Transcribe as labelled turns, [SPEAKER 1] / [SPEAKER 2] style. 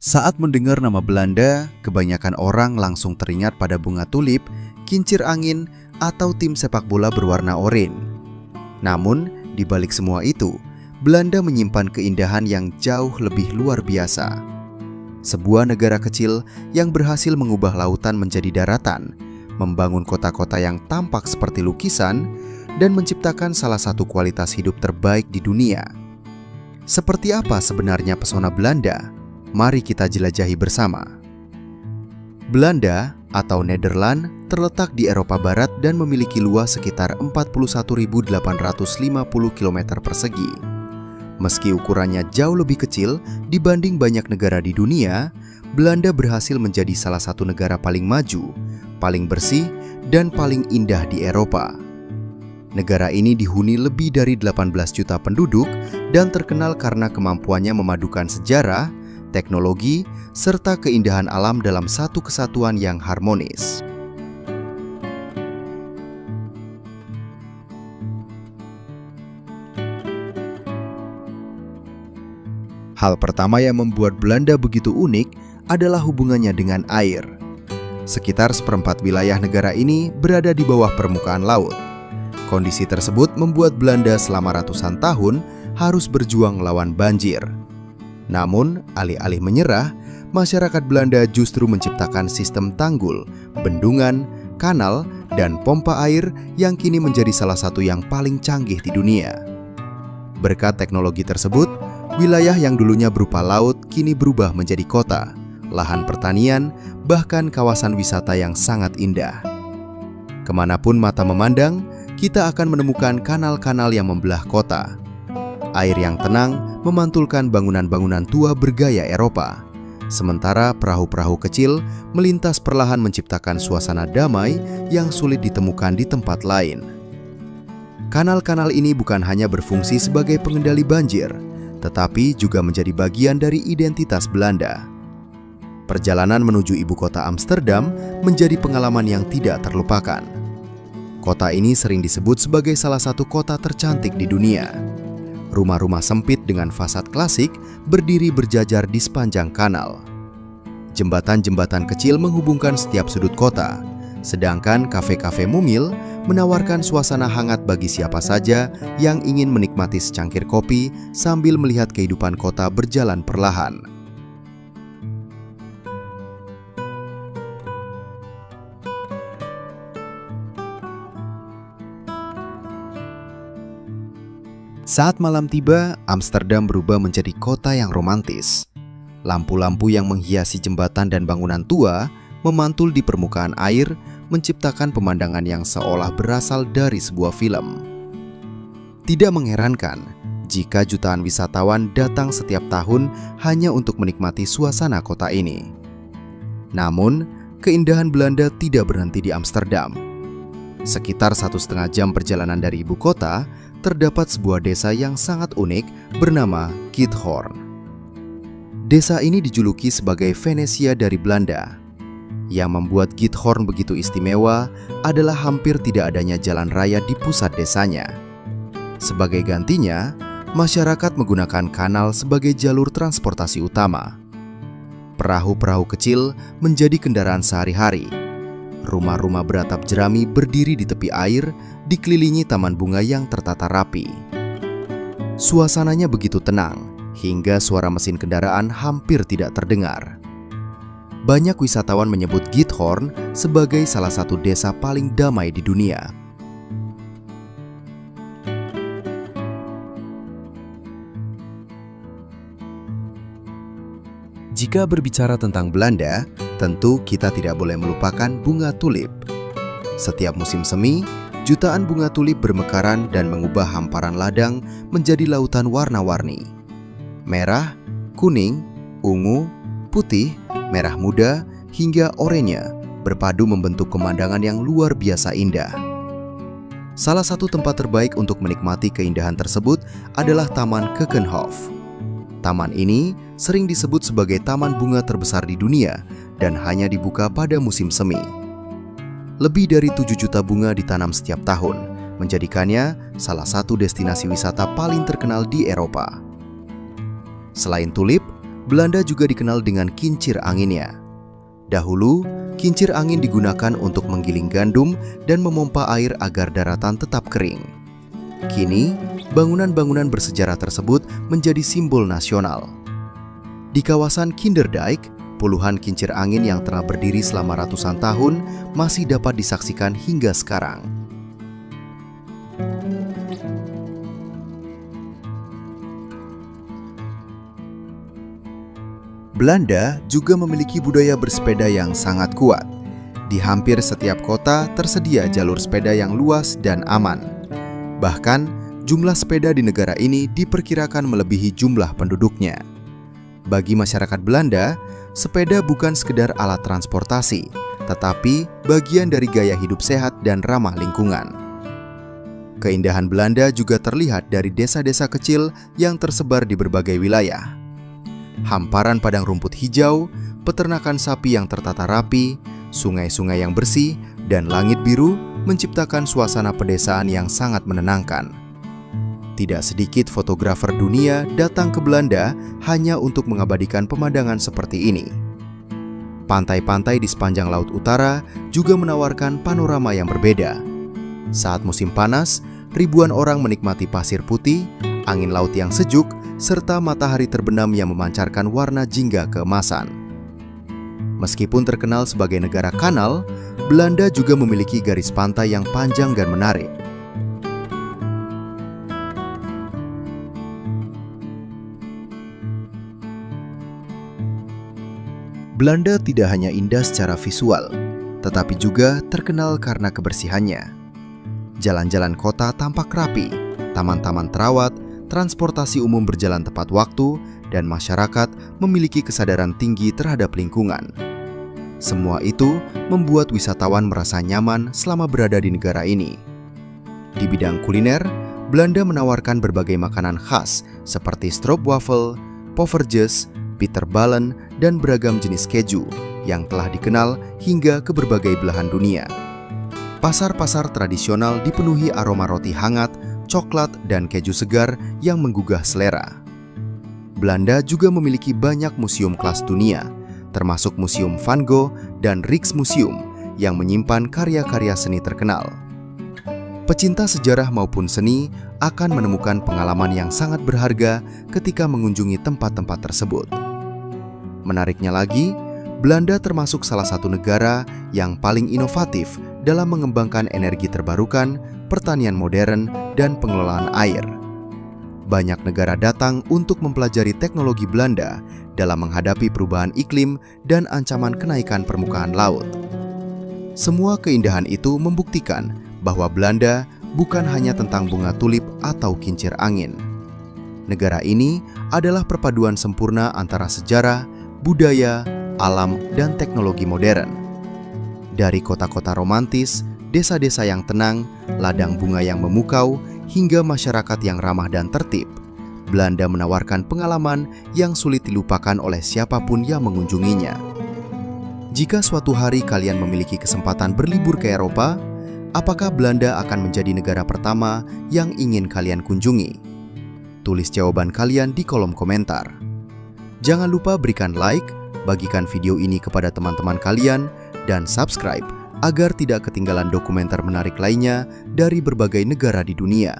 [SPEAKER 1] Saat mendengar nama Belanda, kebanyakan orang langsung teringat pada bunga tulip, kincir angin, atau tim sepak bola berwarna oranye. Namun, di balik semua itu, Belanda menyimpan keindahan yang jauh lebih luar biasa. Sebuah negara kecil yang berhasil mengubah lautan menjadi daratan, membangun kota-kota yang tampak seperti lukisan, dan menciptakan salah satu kualitas hidup terbaik di dunia. Seperti apa sebenarnya pesona Belanda? Mari kita jelajahi bersama. Belanda atau Nederland terletak di Eropa Barat dan memiliki luas sekitar 41.850 km persegi. Meski ukurannya jauh lebih kecil dibanding banyak negara di dunia, Belanda berhasil menjadi salah satu negara paling maju, paling bersih, dan paling indah di Eropa. Negara ini dihuni lebih dari 18 juta penduduk dan terkenal karena kemampuannya memadukan sejarah, teknologi, serta keindahan alam dalam satu kesatuan yang harmonis. Hal pertama yang membuat Belanda begitu unik adalah hubungannya dengan air. Sekitar seperempat wilayah negara ini berada di bawah permukaan laut. Kondisi tersebut membuat Belanda selama ratusan tahun harus berjuang melawan banjir. Namun, alih-alih menyerah, masyarakat Belanda justru menciptakan sistem tanggul, bendungan, kanal, dan pompa air yang kini menjadi salah satu yang paling canggih di dunia. Berkat teknologi tersebut, wilayah yang dulunya berupa laut kini berubah menjadi kota, lahan pertanian, bahkan kawasan wisata yang sangat indah. Kemanapun mata memandang, kita akan menemukan kanal-kanal yang membelah kota. Air yang tenang memantulkan bangunan-bangunan tua bergaya Eropa, sementara perahu-perahu kecil melintas perlahan menciptakan suasana damai yang sulit ditemukan di tempat lain. Kanal-kanal ini bukan hanya berfungsi sebagai pengendali banjir, tetapi juga menjadi bagian dari identitas Belanda. Perjalanan menuju ibu kota Amsterdam menjadi pengalaman yang tidak terlupakan. Kota ini sering disebut sebagai salah satu kota tercantik di dunia. Rumah-rumah sempit dengan fasad klasik berdiri berjajar di sepanjang kanal. Jembatan-jembatan kecil menghubungkan setiap sudut kota, sedangkan kafe-kafe mungil menawarkan suasana hangat bagi siapa saja yang ingin menikmati secangkir kopi sambil melihat kehidupan kota berjalan perlahan. Saat malam tiba, Amsterdam berubah menjadi kota yang romantis. Lampu-lampu yang menghiasi jembatan dan bangunan tua memantul di permukaan air, menciptakan pemandangan yang seolah berasal dari sebuah film. Tidak mengherankan jika jutaan wisatawan datang setiap tahun hanya untuk menikmati suasana kota ini. Namun, keindahan Belanda tidak berhenti di Amsterdam. Sekitar 1,5 jam perjalanan dari ibu kota, terdapat sebuah desa yang sangat unik bernama Giethoorn. Desa ini dijuluki sebagai Venesia dari Belanda. Yang membuat Giethoorn begitu istimewa adalah hampir tidak adanya jalan raya di pusat desanya. Sebagai gantinya, masyarakat menggunakan kanal sebagai jalur transportasi utama. Perahu-perahu kecil menjadi kendaraan sehari-hari. Rumah-rumah beratap jerami berdiri di tepi air, dikelilingi taman bunga yang tertata rapi. Suasananya begitu tenang, hingga suara mesin kendaraan hampir tidak terdengar. Banyak wisatawan menyebut Giethoorn sebagai salah satu desa paling damai di dunia. Jika berbicara tentang Belanda, tentu kita tidak boleh melupakan bunga tulip. Setiap musim semi, jutaan bunga tulip bermekaran dan mengubah hamparan ladang menjadi lautan warna-warni. Merah, kuning, ungu, putih, merah muda, hingga oranye berpadu membentuk pemandangan yang luar biasa indah. Salah satu tempat terbaik untuk menikmati keindahan tersebut adalah Taman Keukenhof. Taman ini sering disebut sebagai taman bunga terbesar di dunia dan hanya dibuka pada musim semi. Lebih dari 7 juta bunga ditanam setiap tahun, menjadikannya salah satu destinasi wisata paling terkenal di Eropa. Selain tulip, Belanda juga dikenal dengan kincir anginnya. Dahulu, kincir angin digunakan untuk menggiling gandum dan memompa air agar daratan tetap kering. Kini, bangunan-bangunan bersejarah tersebut menjadi simbol nasional. Di kawasan Kinderdijk, puluhan kincir angin yang telah berdiri selama ratusan tahun masih dapat disaksikan hingga sekarang. Belanda juga memiliki budaya bersepeda yang sangat kuat. Di hampir setiap kota tersedia jalur sepeda yang luas dan aman. Bahkan, jumlah sepeda di negara ini diperkirakan melebihi jumlah penduduknya. Bagi masyarakat Belanda, sepeda bukan sekedar alat transportasi, tetapi bagian dari gaya hidup sehat dan ramah lingkungan. Keindahan Belanda juga terlihat dari desa-desa kecil yang tersebar di berbagai wilayah. Hamparan padang rumput hijau, peternakan sapi yang tertata rapi, sungai-sungai yang bersih, dan langit biru menciptakan suasana pedesaan yang sangat menenangkan. Tidak sedikit fotografer dunia datang ke Belanda hanya untuk mengabadikan pemandangan seperti ini. Pantai-pantai di sepanjang Laut Utara juga menawarkan panorama yang berbeda. Saat musim panas, ribuan orang menikmati pasir putih, angin laut yang sejuk, serta matahari terbenam yang memancarkan warna jingga keemasan. Meskipun terkenal sebagai negara kanal, Belanda juga memiliki garis pantai yang panjang dan menarik. Belanda tidak hanya indah secara visual, tetapi juga terkenal karena kebersihannya. Jalan-jalan kota tampak rapi, taman-taman terawat, transportasi umum berjalan tepat waktu, dan masyarakat memiliki kesadaran tinggi terhadap lingkungan. Semua itu membuat wisatawan merasa nyaman selama berada di negara ini. Di bidang kuliner, Belanda menawarkan berbagai makanan khas seperti stroopwafel, povertjes, bitterballen, dan beragam jenis keju yang telah dikenal hingga ke berbagai belahan dunia. Pasar-pasar tradisional dipenuhi aroma roti hangat, coklat, dan keju segar yang menggugah selera. Belanda juga memiliki banyak museum kelas dunia, termasuk Museum Van Gogh dan Rijksmuseum yang menyimpan karya-karya seni terkenal. Pecinta sejarah maupun seni akan menemukan pengalaman yang sangat berharga ketika mengunjungi tempat-tempat tersebut. Menariknya lagi, Belanda termasuk salah satu negara yang paling inovatif dalam mengembangkan energi terbarukan, pertanian modern, dan pengelolaan air. Banyak negara datang untuk mempelajari teknologi Belanda dalam menghadapi perubahan iklim dan ancaman kenaikan permukaan laut. Semua keindahan itu membuktikan bahwa Belanda bukan hanya tentang bunga tulip atau kincir angin. Negara ini adalah perpaduan sempurna antara sejarah, budaya, alam, dan teknologi modern. Dari kota-kota romantis, desa-desa yang tenang, ladang bunga yang memukau, hingga masyarakat yang ramah dan tertib, Belanda menawarkan pengalaman yang sulit dilupakan oleh siapapun yang mengunjunginya. Jika suatu hari kalian memiliki kesempatan berlibur ke Eropa, apakah Belanda akan menjadi negara pertama yang ingin kalian kunjungi? Tulis jawaban kalian di kolom komentar. Jangan lupa berikan like, bagikan video ini kepada teman-teman kalian, dan subscribe agar tidak ketinggalan dokumenter menarik lainnya dari berbagai negara di dunia.